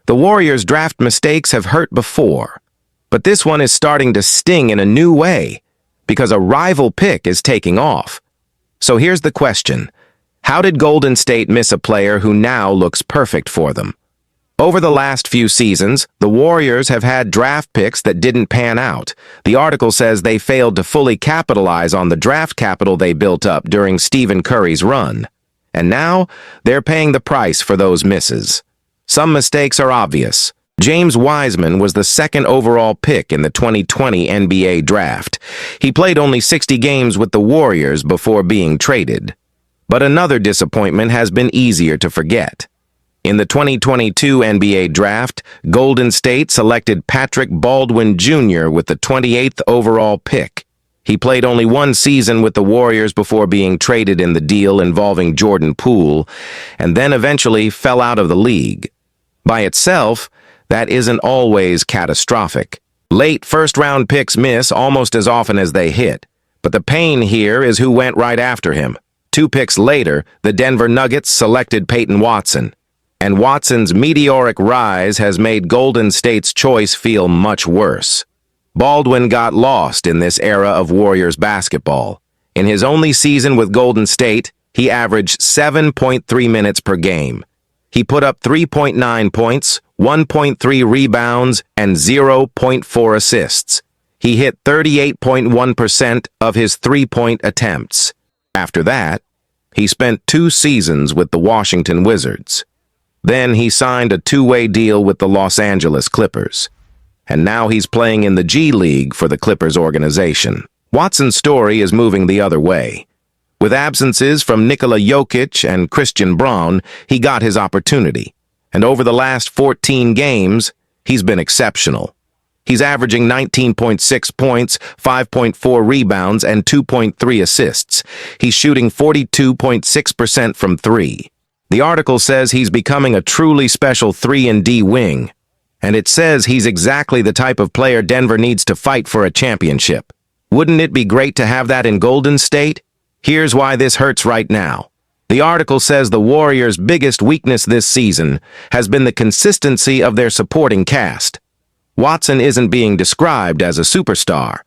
The Warriors' draft mistakes have hurt before, but this one is starting to sting in a new way because a rival pick is taking off. So here's the question. How did Golden State miss a player who now looks perfect for them? Over the last few seasons, the Warriors have had draft picks that didn't pan out. The article says they failed to fully capitalize on the draft capital they built up during Stephen Curry's run. And now, they're paying the price for those misses. Some mistakes are obvious. James Wiseman was the second overall pick in the 2020 NBA draft. He played only 60 games with the Warriors before being traded. But another disappointment has been easier to forget. In the 2022 NBA draft, Golden State selected Patrick Baldwin Jr. with the 28th overall pick. He played only one season with the Warriors before being traded in the deal involving Jordan Poole, and then eventually fell out of the league. By itself, that isn't always catastrophic. Late first-round picks miss almost as often as they hit, but the pain here is who went right after him. 2 picks later, the Denver Nuggets selected Peyton Watson, and Watson's meteoric rise has made Golden State's choice feel much worse. Baldwin got lost in this era of Warriors basketball. In his only season with Golden State, he averaged 7.3 minutes per game. He put up 3.9 points, 1.3 rebounds, and 0.4 assists. He hit 38.1% of his three-point attempts. After that, he spent 2 seasons with the Washington Wizards. Then he signed a 2-way deal with the Los Angeles Clippers. And now he's playing in the G League for the Clippers organization. Watson's story is moving the other way. With absences from Nikola Jokic and Christian Braun, he got his opportunity. And over the last 14 games, he's been exceptional. He's averaging 19.6 points, 5.4 rebounds, and 2.3 assists. He's shooting 42.6% from 3. The article says he's becoming a truly special 3-and-D wing. And it says he's exactly the type of player Denver needs to fight for a championship. Wouldn't it be great to have that in Golden State? Here's why this hurts right now. The article says the Warriors' biggest weakness this season has been the consistency of their supporting cast. Watson isn't being described as a superstar.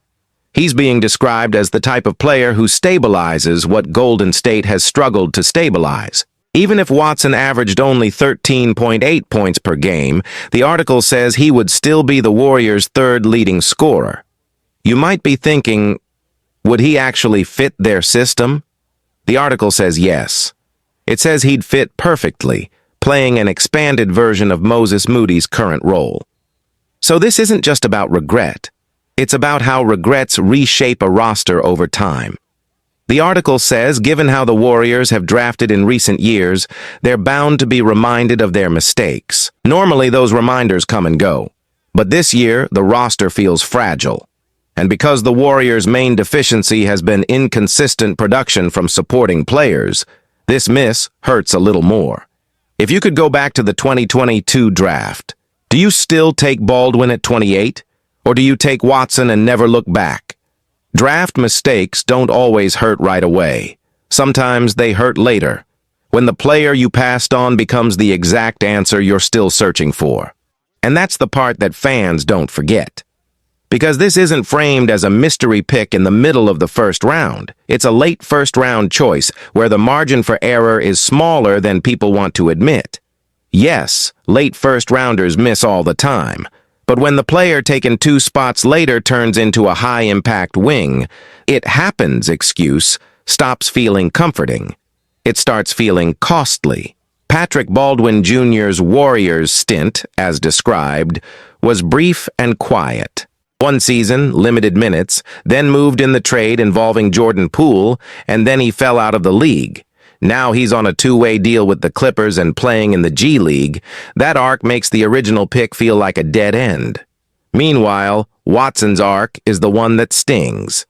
He's being described as the type of player who stabilizes what Golden State has struggled to stabilize. Even if Watson averaged only 13.8 points per game, the article says he would still be the Warriors' third leading scorer. You might be thinking, would he actually fit their system? The article says yes. It says he'd fit perfectly, playing an expanded version of Moses Moody's current role. So this isn't just about regret. It's about how regrets reshape a roster over time. The article says, given how the Warriors have drafted in recent years, they're bound to be reminded of their mistakes. Normally, those reminders come and go. But this year, the roster feels fragile. And because the Warriors' main deficiency has been inconsistent production from supporting players, this miss hurts a little more. If you could go back to the 2022 draft, do you still take Baldwin at 28? Or do you take Watson and never look back? Draft mistakes don't always hurt right away. Sometimes they hurt later, when the player you passed on becomes the exact answer you're still searching for. And that's the part that fans don't forget. Because this isn't framed as a mystery pick in the middle of the first round. It's a late first-round choice where the margin for error is smaller than people want to admit. Yes, late first-rounders miss all the time. But when the player taken 2 spots later turns into a high-impact wing, "it happens" excuse stops feeling comforting. It starts feeling costly. Patrick Baldwin Jr.'s Warriors stint, as described, was brief and quiet. 1 season, limited minutes, then moved in the trade involving Jordan Poole, and then he fell out of the league. Now he's on a 2-way deal with the Clippers and playing in the G League. That arc makes the original pick feel like a dead end. Meanwhile, Watson's arc is the one that stings.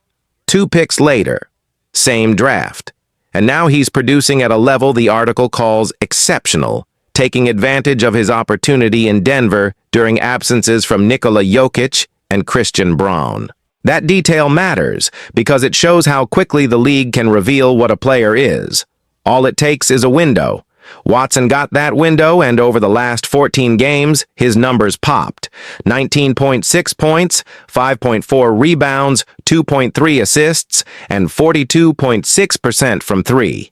2 picks later, same draft. And now he's producing at a level the article calls exceptional, taking advantage of his opportunity in Denver during absences from Nikola Jokic and Christian Braun. That detail matters because it shows how quickly the league can reveal what a player is. All it takes is a window. Watson got that window, and over the last 14 games, his numbers popped. 19.6 points, 5.4 rebounds, 2.3 assists, and 42.6% from three.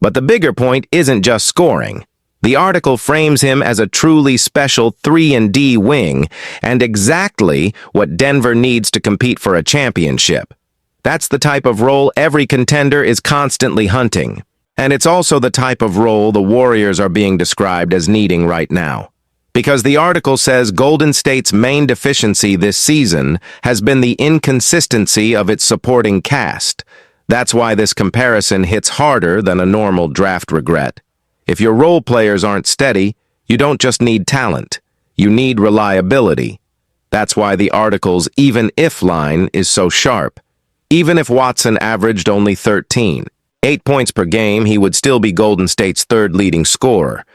But the bigger point isn't just scoring. The article frames him as a truly special 3-and-D wing, and exactly what Denver needs to compete for a championship. That's the type of role every contender is constantly hunting. And it's also the type of role the Warriors are being described as needing right now. Because the article says Golden State's main deficiency this season has been the inconsistency of its supporting cast. That's why this comparison hits harder than a normal draft regret. If your role players aren't steady, you don't just need talent. You need reliability. That's why the article's even if line is so sharp. Even if Watson averaged only 8 points per game, he would still be Golden State's third leading scorer.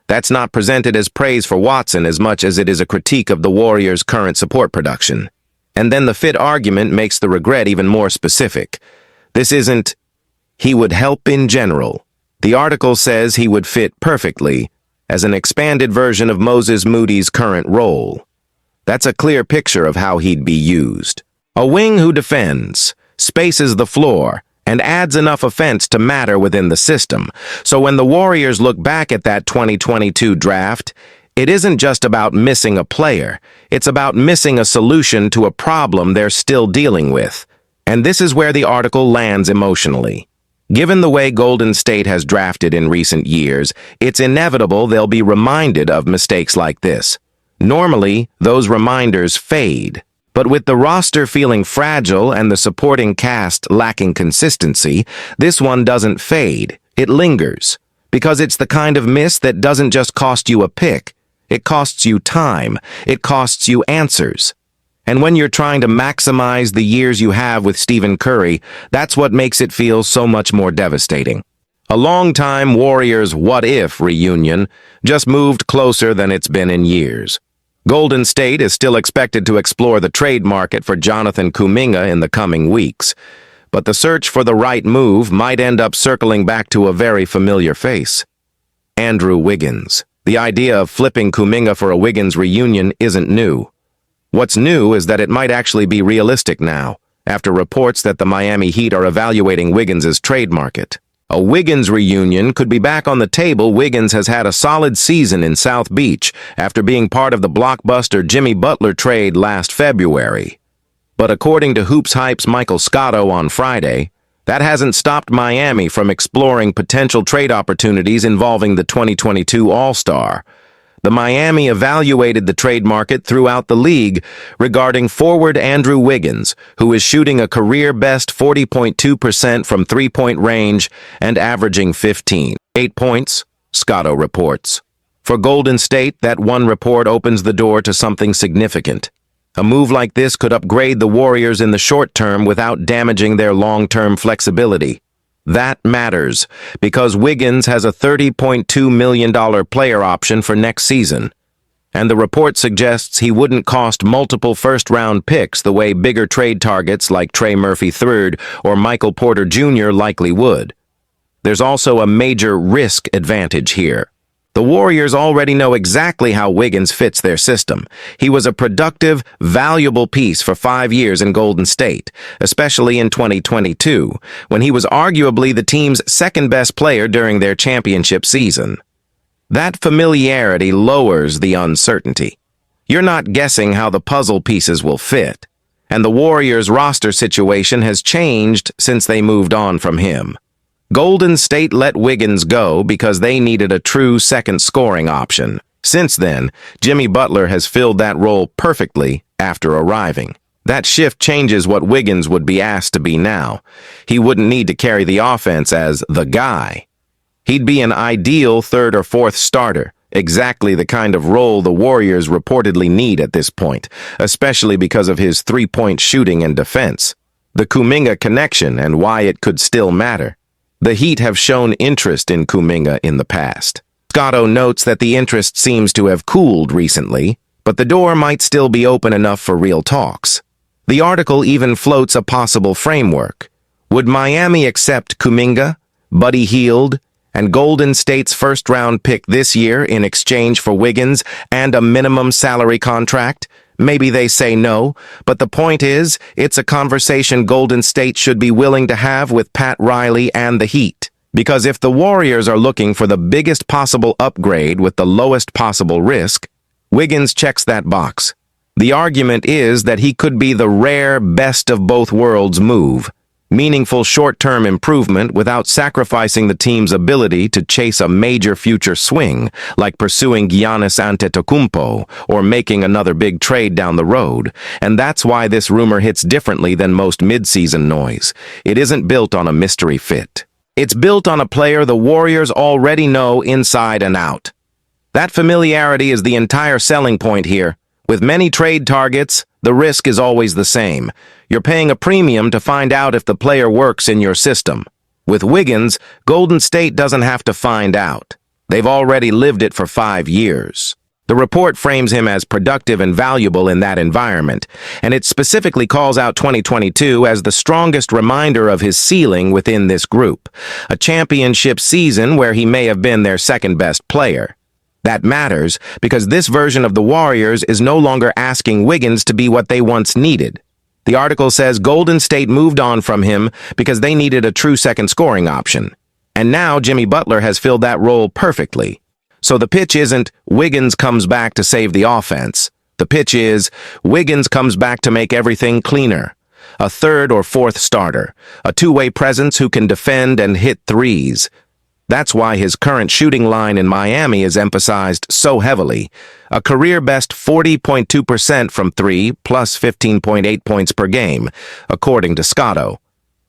That's not presented as praise for Watson as much as it is a critique of the Warriors' current support production. And then the fit argument makes the regret even more specific. This isn't, he would help in general. The article says he would fit perfectly as an expanded version of Moses Moody's current role. That's a clear picture of how he'd be used. A wing who defends, spaces the floor, and adds enough offense to matter within the system. So when the Warriors look back at that 2022 draft, it isn't just about missing a player. It's about missing a solution to a problem they're still dealing with. And this is where the article lands emotionally. Given the way Golden State has drafted in recent years, it's inevitable they'll be reminded of mistakes like this. Normally, those reminders fade. But with the roster feeling fragile and the supporting cast lacking consistency, this one doesn't fade. It lingers. Because it's the kind of miss that doesn't just cost you a pick. It costs you time. It costs you answers. And when you're trying to maximize the years you have with Stephen Curry, that's what makes it feel so much more devastating. A long-time Warriors what-if reunion just moved closer than it's been in years. Golden State is still expected to explore the trade market for Jonathan Kuminga in the coming weeks, but the search for the right move might end up circling back to a very familiar face. Andrew Wiggins. The idea of flipping Kuminga for a Wiggins reunion isn't new. What's new is that it might actually be realistic now, after reports that the Miami Heat are evaluating Wiggins' trade market. A Wiggins reunion could be back on the table. Wiggins has had a solid season in South Beach after being part of the blockbuster Jimmy Butler trade last February. But according to Hoops Hype's Michael Scotto on Friday, that hasn't stopped Miami from exploring potential trade opportunities involving the 2022 All-Star. The Miami evaluated the trade market throughout the league regarding forward Andrew Wiggins, who is shooting a career-best 40.2% from three-point range and averaging 8 points, Scotto reports. For Golden State, that one report opens the door to something significant. A move like this could upgrade the Warriors in the short term without damaging their long-term flexibility. That matters, because Wiggins has a $30.2 million player option for next season. And the report suggests he wouldn't cost multiple first-round picks the way bigger trade targets like Trey Murphy III or Michael Porter Jr. likely would. There's also a major risk advantage here. The Warriors already know exactly how Wiggins fits their system. He was a productive, valuable piece for 5 years in Golden State, especially in 2022, when he was arguably the team's second-best player during their championship season. That familiarity lowers the uncertainty. You're not guessing how the puzzle pieces will fit, and the Warriors' roster situation has changed since they moved on from him. Golden State let Wiggins go because they needed a true second scoring option. Since then, Jimmy Butler has filled that role perfectly after arriving. That shift changes what Wiggins would be asked to be now. He wouldn't need to carry the offense as the guy. He'd be an ideal third or fourth starter, exactly the kind of role the Warriors reportedly need at this point, especially because of his three-point shooting and defense. The Kuminga connection and why it could still matter. The Heat have shown interest in Kuminga in the past. Scotto notes that the interest seems to have cooled recently, but the door might still be open enough for real talks. The article even floats a possible framework. Would Miami accept Kuminga, Buddy Hield, and Golden State's first-round pick this year in exchange for Wiggins and a minimum salary contract? Maybe they say no, but the point is, it's a conversation Golden State should be willing to have with Pat Riley and the Heat. Because if the Warriors are looking for the biggest possible upgrade with the lowest possible risk, Wiggins checks that box. The argument is that he could be the rare best of both worlds move, meaningful short-term improvement without sacrificing the team's ability to chase a major future swing, like pursuing Giannis Antetokounmpo or making another big trade down the road. And that's why this rumor hits differently than most mid-season noise. It isn't built on a mystery fit. It's built on a player the Warriors already know inside and out. That familiarity is the entire selling point here. With many trade targets, the risk is always the same. You're paying a premium to find out if the player works in your system. With Wiggins, Golden State doesn't have to find out. They've already lived it for 5 years. The report frames him as productive and valuable in that environment, and it specifically calls out 2022 as the strongest reminder of his ceiling within this group, a championship season where he may have been their second-best player. That matters because this version of the Warriors is no longer asking Wiggins to be what they once needed. The article says Golden State moved on from him because they needed a true second scoring option. And now Jimmy Butler has filled that role perfectly. So the pitch isn't Wiggins comes back to save the offense. The pitch is Wiggins comes back to make everything cleaner. A third or fourth starter, a two-way presence who can defend and hit threes. That's why his current shooting line in Miami is emphasized so heavily. A career-best 40.2% from three, plus 15.8 points per game, according to Scotto.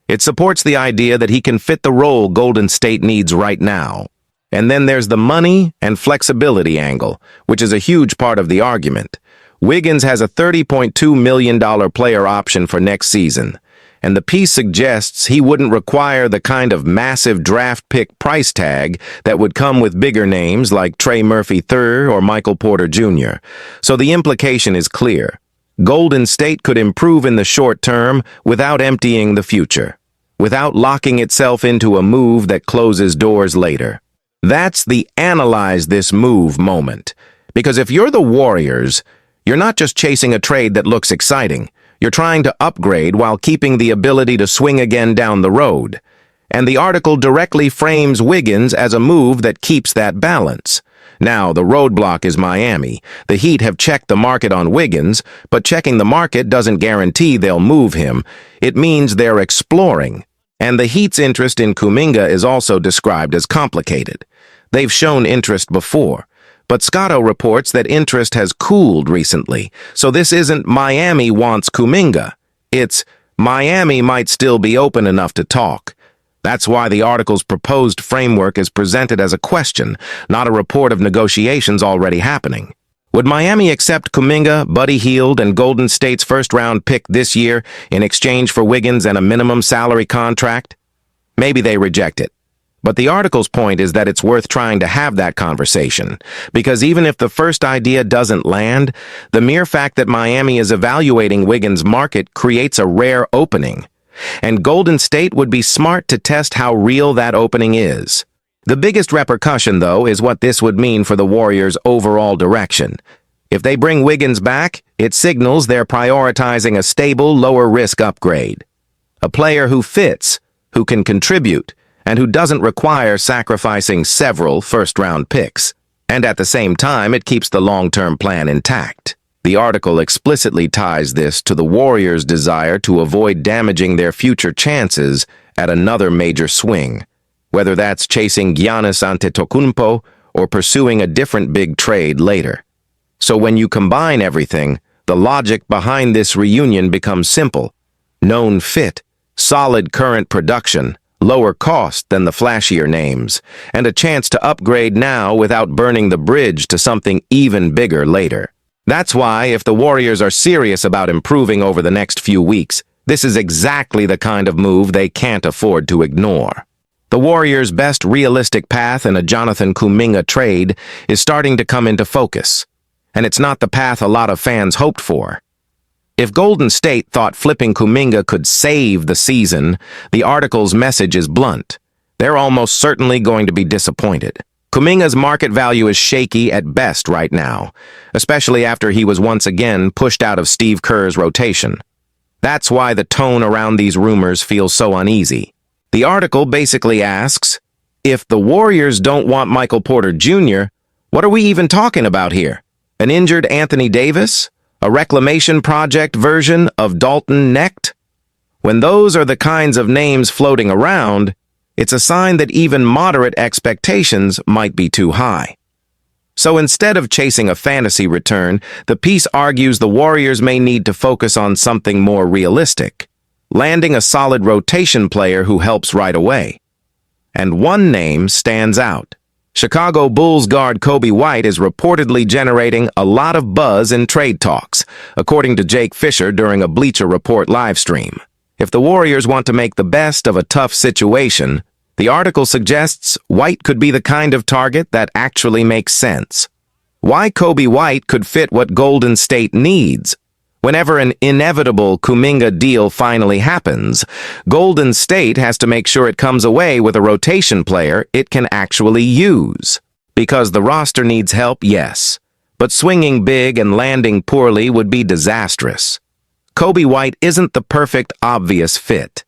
It supports the idea that he can fit the role Golden State needs right now. And then there's the money and flexibility angle, which is a huge part of the argument. Wiggins has a $30.2 million player option for next season, and the piece suggests he wouldn't require the kind of massive draft pick price tag that would come with bigger names like Trey Murphy III or Michael Porter Jr. So the implication is clear. Golden State could improve in the short term without emptying the future, without locking itself into a move that closes doors later. That's the analyze this move moment. Because if you're the Warriors, you're not just chasing a trade that looks exciting. You're trying to upgrade while keeping the ability to swing again down the road. And the article directly frames Wiggins as a move that keeps that balance. Now, the roadblock is Miami. The Heat have checked the market on Wiggins, but checking the market doesn't guarantee they'll move him. It means they're exploring. And the Heat's interest in Kuminga is also described as complicated. They've shown interest before, but Scotto reports that interest has cooled recently, so this isn't Miami wants Kuminga. It's Miami might still be open enough to talk. That's why the article's proposed framework is presented as a question, not a report of negotiations already happening. Would Miami accept Kuminga, Buddy Hield, and Golden State's first-round pick this year in exchange for Wiggins and a minimum salary contract? Maybe they reject it. But the article's point is that it's worth trying to have that conversation, because even if the first idea doesn't land, the mere fact that Miami is evaluating Wiggins' market creates a rare opening. And Golden State would be smart to test how real that opening is. The biggest repercussion, though, is what this would mean for the Warriors' overall direction. If they bring Wiggins back, it signals they're prioritizing a stable, lower-risk upgrade. A player who fits, who can contribute, and who doesn't require sacrificing several first-round picks. And at the same time, it keeps the long-term plan intact. The article explicitly ties this to the Warriors' desire to avoid damaging their future chances at another major swing, whether that's chasing Giannis Antetokounmpo or pursuing a different big trade later. So when you combine everything, the logic behind this reunion becomes simple. Known fit, solid current production, lower cost than the flashier names, and a chance to upgrade now without burning the bridge to something even bigger later. That's why, if the Warriors are serious about improving over the next few weeks, this is exactly the kind of move they can't afford to ignore. The Warriors' best realistic path in a Jonathan Kuminga trade is starting to come into focus, and it's not the path a lot of fans hoped for. If Golden State thought flipping Kuminga could save the season, the article's message is blunt. they're almost certainly going to be disappointed. Kuminga's market value is shaky at best right now, especially after he was once again pushed out of Steve Kerr's rotation. That's why the tone around these rumors feels so uneasy. The article basically asks, if the Warriors don't want Michael Porter Jr., what are we even talking about here? An injured Anthony Davis? A reclamation project version of Dalton Knecht? When those are the kinds of names floating around, it's a sign that even moderate expectations might be too high. So instead of chasing a fantasy return, the piece argues the Warriors may need to focus on something more realistic, landing a solid rotation player who helps right away. And one name stands out. Chicago Bulls guard Coby White is reportedly generating a lot of buzz in trade talks, according to Jake Fisher during a Bleacher Report livestream. If the Warriors want to make the best of a tough situation, the article suggests White could be the kind of target that actually makes sense. Why Coby White could fit what Golden State needs. Whenever an inevitable Kuminga deal finally happens, Golden State has to make sure it comes away with a rotation player it can actually use. Because the roster needs help, yes, but swinging big and landing poorly would be disastrous. Coby White isn't the perfect, obvious fit.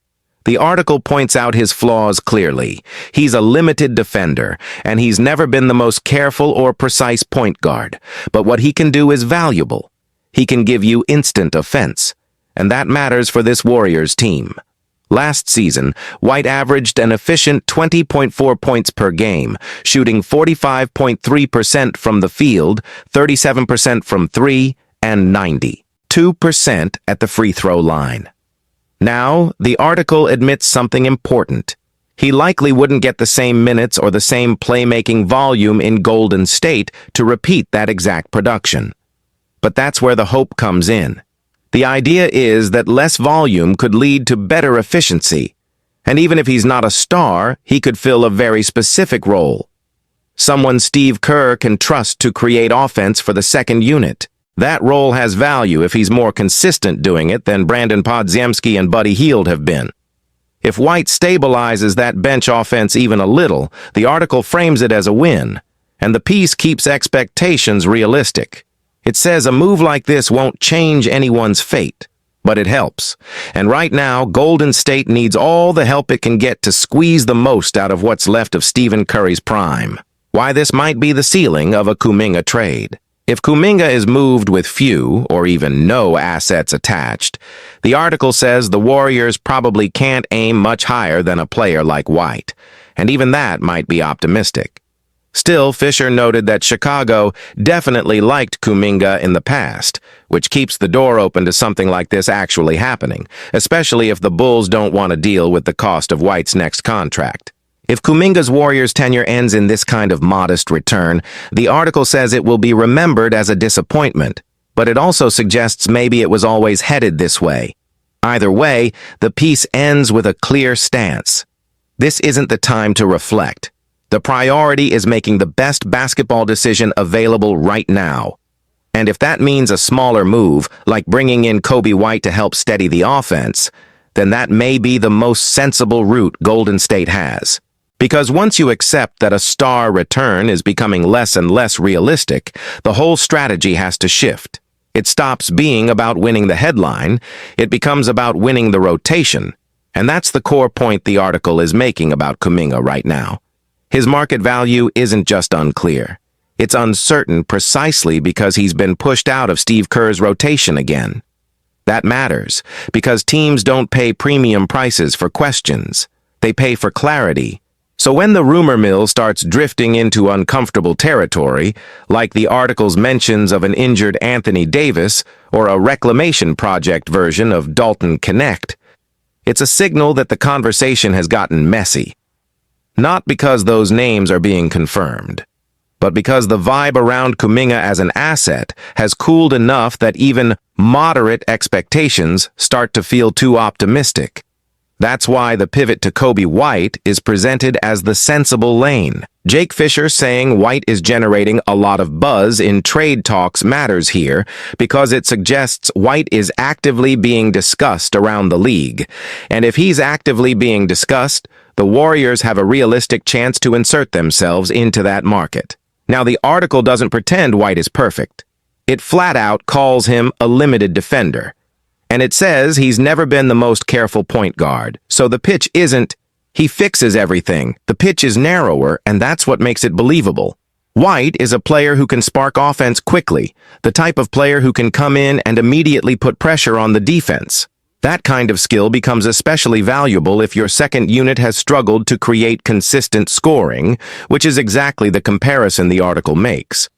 The article points out his flaws clearly. He's a limited defender, and he's never been the most careful or precise point guard. But what he can do is valuable. He can give you instant offense, and that matters for this Warriors team. Last season, White averaged an efficient 20.4 points per game, shooting 45.3% from the field, 37% from three, and 92% at the free throw line. Now, the article admits something important. He likely wouldn't get the same minutes or the same playmaking volume in Golden State to repeat that exact production. But that's where the hope comes in. The idea is that less volume could lead to better efficiency, and even if he's not a star, he could fill a very specific role. Someone Steve Kerr can trust to create offense for the second unit. That role has value if he's more consistent doing it than Brandon Podziemski and Buddy Hield have been. If White stabilizes that bench offense even a little, the article frames it as a win, and the piece keeps expectations realistic. It says a move like this won't change anyone's fate, but it helps. And right now, Golden State needs all the help it can get to squeeze the most out of what's left of Stephen Curry's prime. Why this might be the ceiling of a Kuminga trade. If Kuminga is moved with few or even no assets attached, the article says the Warriors probably can't aim much higher than a player like White, and even that might be optimistic. Still, Fisher noted that Chicago definitely liked Kuminga in the past, which keeps the door open to something like this actually happening, especially if the Bulls don't want to deal with the cost of White's next contract. If Kuminga's Warriors tenure ends in this kind of modest return, the article says it will be remembered as a disappointment, but it also suggests maybe it was always headed this way. Either way, the piece ends with a clear stance. This isn't the time to reflect. The priority is making the best basketball decision available right now. And if that means a smaller move, like bringing in Coby White to help steady the offense, then that may be the most sensible route Golden State has. Because once you accept that a star return is becoming less and less realistic, the whole strategy has to shift. It stops being about winning the headline, it becomes about winning the rotation. And that's the core point the article is making about Kuminga right now. His market value isn't just unclear. It's uncertain precisely because he's been pushed out of Steve Kerr's rotation again. That matters, because teams don't pay premium prices for questions. They pay for clarity. So when the rumor mill starts drifting into uncomfortable territory, like the article's mentions of an injured Anthony Davis or a reclamation project version of Dalton Knecht, it's a signal that the conversation has gotten messy. Not because those names are being confirmed, but because the vibe around Kuminga as an asset has cooled enough that even moderate expectations start to feel too optimistic. That's why the pivot to Coby White is presented as the sensible lane. Jake Fisher saying White is generating a lot of buzz in trade talks matters here because it suggests White is actively being discussed around the league. And if he's actively being discussed, the Warriors have a realistic chance to insert themselves into that market. Now, the article doesn't pretend White is perfect. It flat out calls him a limited defender. And it says he's never been the most careful point guard. So the pitch isn't, he fixes everything. The pitch is narrower, and that's what makes it believable. White is a player who can spark offense quickly, the type of player who can come in and immediately put pressure on the defense. That kind of skill becomes especially valuable if your second unit has struggled to create consistent scoring, which is exactly the comparison the article makes.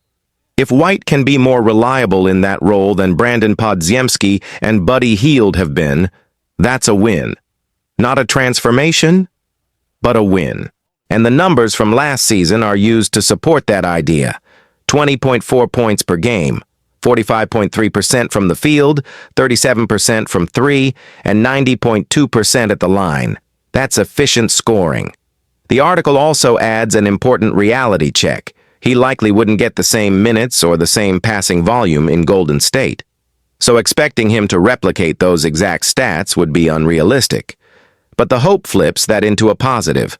If White can be more reliable in that role than Brandon Podziemski and Buddy Hield have been, that's a win. Not a transformation, but a win. And the numbers from last season are used to support that idea. 20.4 points per game, 45.3% from the field, 37% from three, and 90.2% at the line. That's efficient scoring. The article also adds an important reality check. He likely wouldn't get the same minutes or the same passing volume in Golden State. So expecting him to replicate those exact stats would be unrealistic. But the hope flips that into a positive.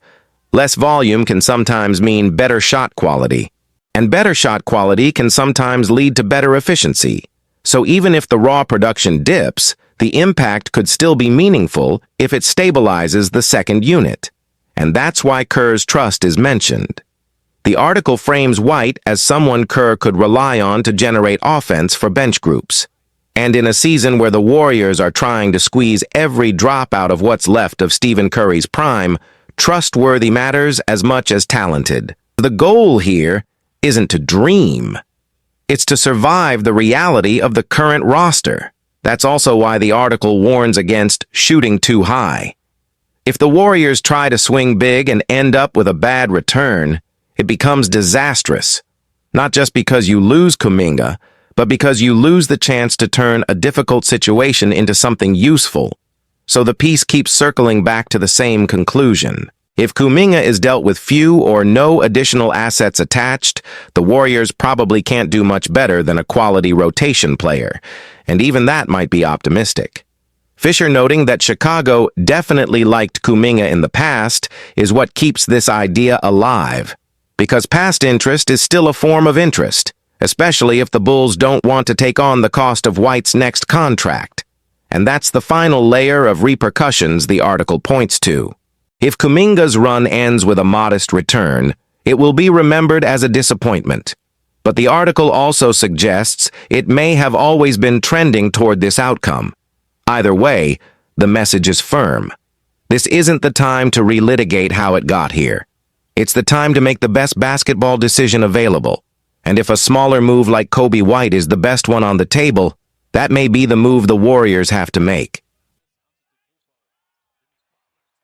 Less volume can sometimes mean better shot quality. And better shot quality can sometimes lead to better efficiency. So even if the raw production dips, the impact could still be meaningful if it stabilizes the second unit. And that's why Kerr's trust is mentioned. The article frames White as someone Kerr could rely on to generate offense for bench groups. And in a season where the Warriors are trying to squeeze every drop out of what's left of Stephen Curry's prime, trustworthy matters as much as talented. The goal here isn't to dream. It's to survive the reality of the current roster. That's also why the article warns against shooting too high. If the Warriors try to swing big and end up with a bad return, it becomes disastrous. Not just because you lose Kuminga, but because you lose the chance to turn a difficult situation into something useful. So the piece keeps circling back to the same conclusion. If Kuminga is dealt with few or no additional assets attached, the Warriors probably can't do much better than a quality rotation player, and even that might be optimistic. Fisher noting that Chicago definitely liked Kuminga in the past is what keeps this idea alive, because past interest is still a form of interest, especially if the Bulls don't want to take on the cost of White's next contract. And that's the final layer of repercussions the article points to. If Kuminga's run ends with a modest return, it will be remembered as a disappointment. But the article also suggests it may have always been trending toward this outcome. Either way, the message is firm. This isn't the time to relitigate how it got here. It's the time to make the best basketball decision available. And if a smaller move like Kobe White is the best one on the table, that may be the move the Warriors have to make.